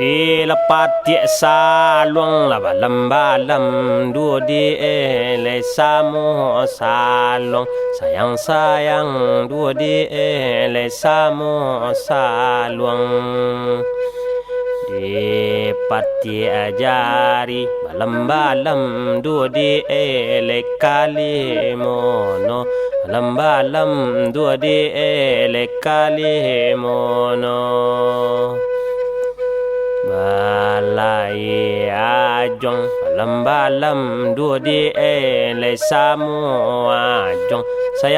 Di lepat tiak saluang laba lembalam dua di le samu salong sayang dua di le samu saluang di pati ajari balam dua di le kali mono balam dua di le kali mono balai ajong balam dua di le samu ajong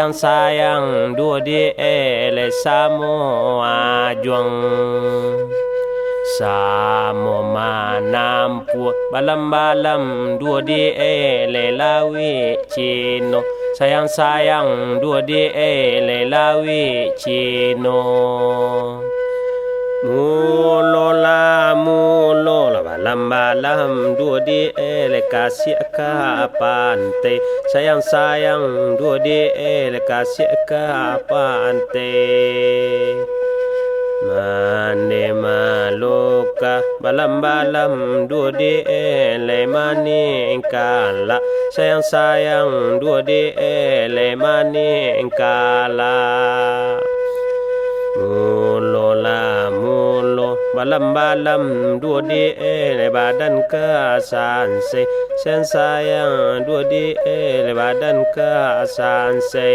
sayang dua di le samu ajong samu manampu balam dua di le lawi cino sayang dua di le lawi cino mulo la balam dua di le kasih ka pantai sayang dua di le kasih ka pantai mane maluka balam dua di le mani kala sayang dua di le mani kala mulo balam dua di le badan ka sanse sayang dua di le badan ka sanse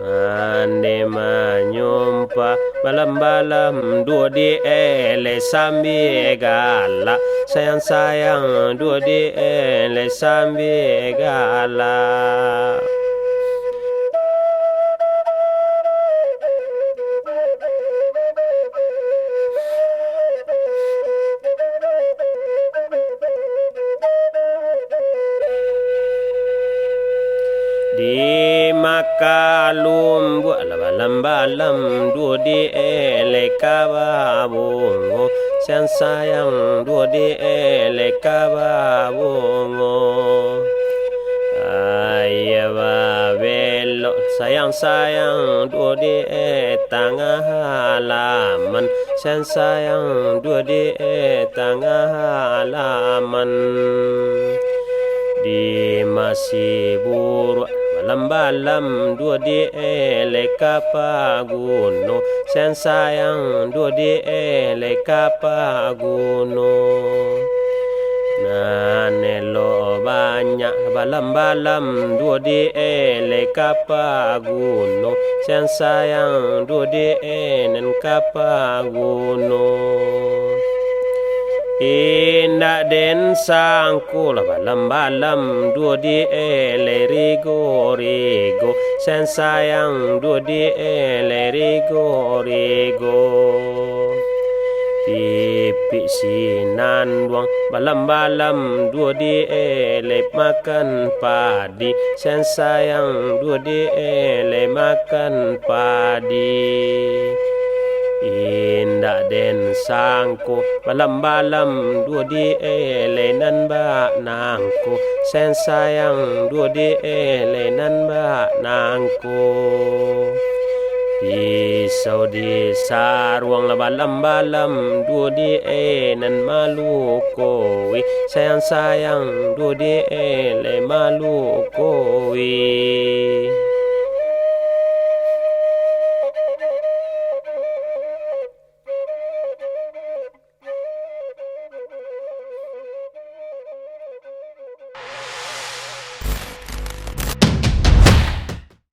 mane manyumpa balam dua di le sambi gala sayang dua di le sambi gala di makalum buat balam dua di le kababungo sayang dua di le kababungo ayah belok sayang dua di tengah halaman sayang dua di tengah halaman di masih buruk balam dua di le kapaguno sayang dua di le kapaguno nanelo banyak balam dua di le kapaguno sayang dua di nen kapaguno indak den sangku balam dua di le rigo sayang dua di le rigo pipi sinan duang balam dua di le makan padi sayang dua di le makan padi indak den sangko balam dua di le nan ba nangko sayang dua di le nan ba nangko pisau di sarwang balam dua di nan maluko sayang dua di le maluko